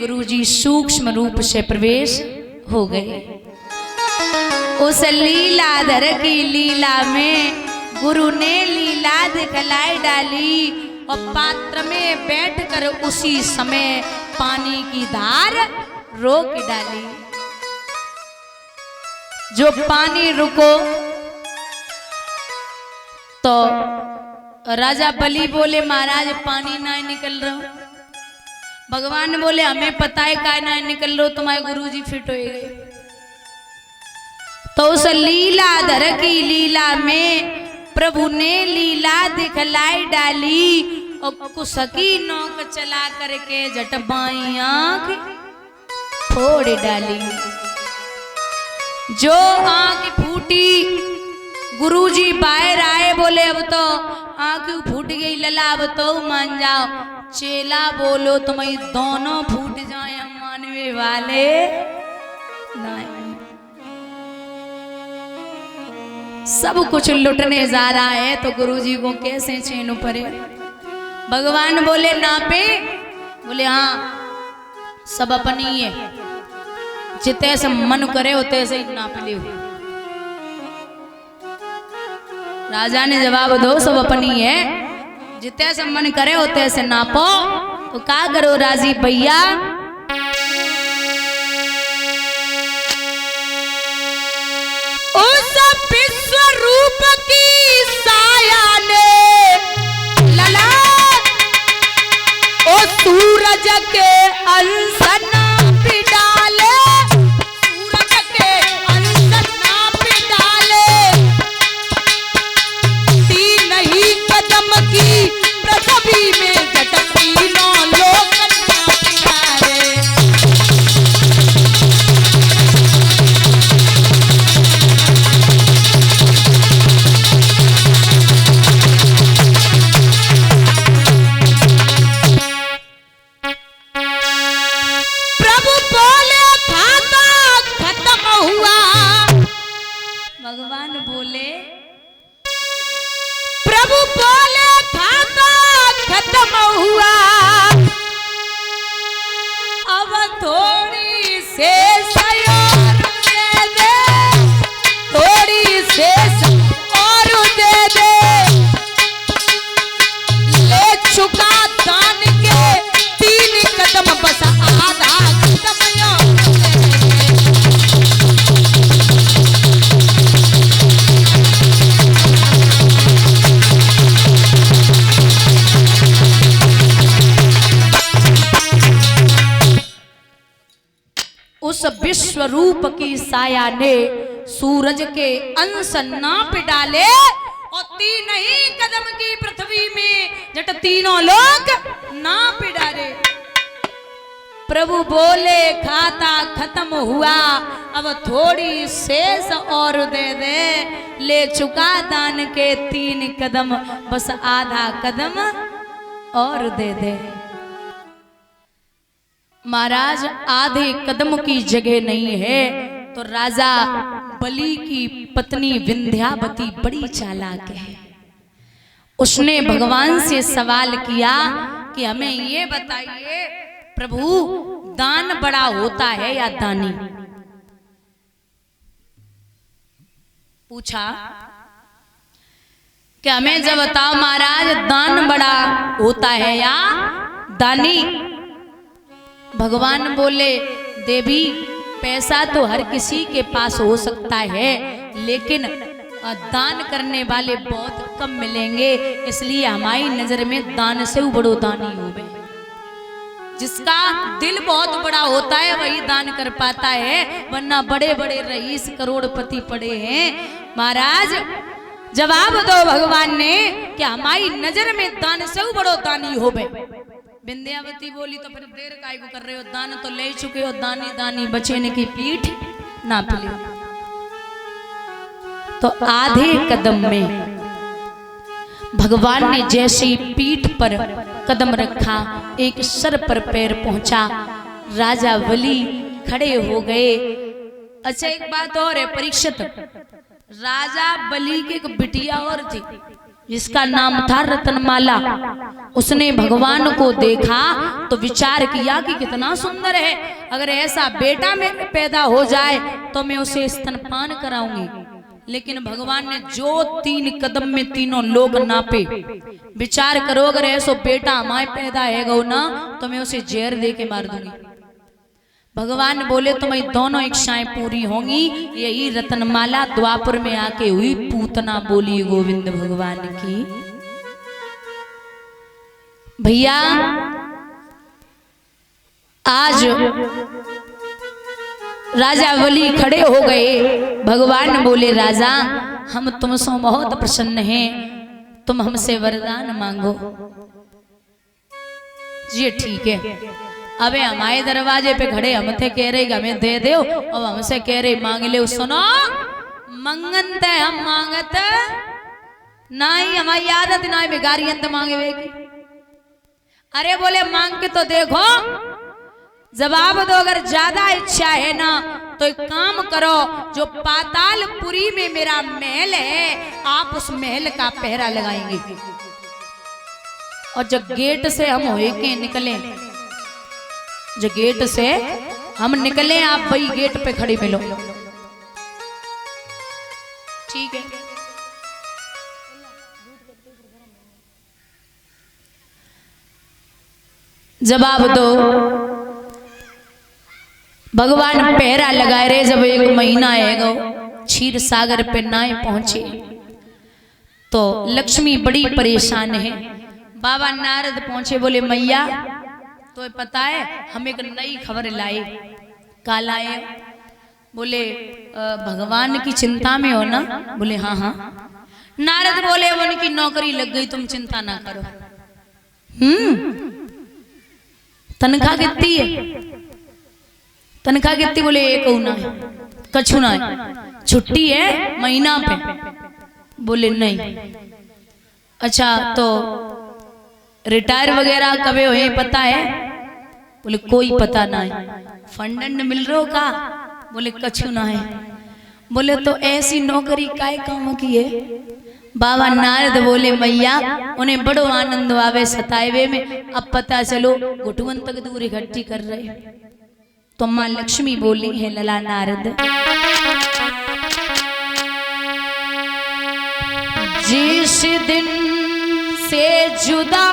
गुरुजी सूक्ष्म रूप से प्रवेश हो गए। उस लीलाधर की लीला में गुरु ने लीला दिखलाई डाली और पात्र में बैठकर उसी समय पानी की धार रोक डाली। जो पानी रुको तो राजा बलि बोले महाराज पानी ना निकल रहा। भगवान बोले हमें पता है का ना निकल रहा, तुम्हारे गुरुजी फिट हो गए। तो उस लीलाधर की लीला में प्रभु ने लीला दिखलाई डाली और कुसकी नौक चला करके झट बाई आंख फोड़ डाली। जो आंख फूटी गुरुजी बाहर आए, बोले अब तो आंख फूट गई लला, अब तो मान जाओ। चेला बोलो तुम्हारी दोनों फूट जाए, हम मानवे वाले नहीं। सब कुछ लुटने जा रहा है तो गुरुजी को कैसे चैन पड़े। भगवान बोले नापे, बोले हाँ सब अपनी है, जिते से मन करे उते से ही नाप ले। राजा ने जवाब दो सब अपनी है, जिते से मन करे उते से नापो। तो क्या करो राजी भैया, उस विश्व रूप की साया ने लला ओ सूरज के अंश नाप डाले, सूरज के अंश नाप डाले। तीन ही कदम की पृथ्वी में जट तीनों लोक नाप डाले। भगवान बोले, प्रभु बोले खाता खत्म हुआ, अब थोड़ी शेष और दे दे, थोड़ी शेष और दे दे। ले चुका दान के 3 कदम, बस आधा कदम उस विश्व रूप की साया ने सूरज के अंश नाप डाले और 3 ही कदम की पृथ्वी में जट तीनों लोग नाप डाले। प्रभु बोले खाता खत्म हुआ, अब थोड़ी शेष और दे दे। ले चुका दान के 3 कदम, बस आधा कदम और दे दे। महाराज आधे कदम की जगह नहीं है तो राजा बलि की पत्नी विंध्यावती बड़ी चालाक है। उसने भगवान से सवाल किया कि हमें ये बताइए प्रभु दान बड़ा होता है या दानी। पूछा कि हमें जब बताओ महाराज दान बड़ा होता है या दानी। भगवान बोले देवी पैसा तो हर किसी के पास हो सकता है, लेकिन दान करने वाले बहुत कम मिलेंगे, इसलिए हमारी नजर में दान से बड़ो दानी होवे। जिसका दिल बहुत बड़ा होता है वही दान कर पाता है, वरना बड़े बड़े रईस करोड़पति पड़े हैं। महाराज जवाब दो भगवान ने कि हमारी नजर में दान से बड़ो दानी होवे। विंध्यावती बोली तो फिर देर काय को कर रहे हो, दान तो ले चुके हो, दानी दानी बचेने की पीठ नाप ली। तो आधे कदम में भगवान ने जैसी पीठ पर कदम रखा, एक सर पर पैर पहुंचा। राजा बलि खड़े हो गए। अच्छा एक बात और है परीक्षित, राजा बलि की एक बिटिया और थी, जिसका नाम था रतनमाला, उसने भगवान को देखा तो विचार किया कि कितना सुंदर है, अगर ऐसा बेटा मेरे पैदा हो जाए तो मैं उसे स्तनपान कराऊंगी। लेकिन भगवान ने जो 3 कदम में तीनों लोग नापे, विचार करो अगर ऐसा बेटा हमारे पैदा है ना तो मैं उसे जहर दे के मार दूंगी। भगवान बोले तुम्हारी दोनों इच्छाएं पूरी होंगी। यही रतनमाला द्वापर में आके हुई, पूतना बोली गोविंद भगवान की। भैया आज राजा बलि खड़े हो गए, भगवान बोले राजा हम तुमसे बहुत प्रसन्न हैं, तुम हमसे वरदान मांगो। जी ठीक है। अबे हमारे दरवाजे पे खड़े हम थे कह रहे हमें दे दो, अब हमसे कह रहे मांग ले। सुनो मंगनते हम मांगत ना ही हमारी आदत ना ही भिखारी अंत मांगे वेगी। अरे बोले मांग के तो देखो, जवाब दो। अगर ज्यादा इच्छा है ना तो एक काम करो, जो पातालपुरी में मेरा महल है आप उस महल का पहरा लगाएंगे, और जब गेट से हम होए के निकले, जो गेट से हम निकले आप वही गेट पे खड़ी मिलो। ठीक है। जवाब दो। भगवान पहरा लगाए रहे। जब 1 महीना है गो क्षीर सागर पे ना पहुंचे तो लक्ष्मी बड़ी परेशान है। बाबा नारद पहुंचे, बोले मैया तो पता है हम एक नई खबर लाए। का लाए? बोले भगवान की चिंता में हो ना? बोले हाँ हाँ। नारद बोले उनकी नौकरी लग गई, तुम चिंता ना करो। तनख्वाह कितनी है? तनख्वाह कितनी? बोले 1 औना है, कछु ना है। छुट्टी है महीना पे? बोले नहीं। अच्छा तो रिटायर वगैरह कभी हुए पता है? बोले कोई पता ना है। फंड मिल रहा का? बोले कछु ना है। बोले तो ऐसी नौकरी काय काम की है? बाबा नारद बोले मैया उन्हें बड़ो आनंद आवे सतावे में, अब पता चलो घुटवन तक दूर इकट्ठी कर रहे। तो माँ लक्ष्मी बोली है लला नारद, जिस दिन से जुदा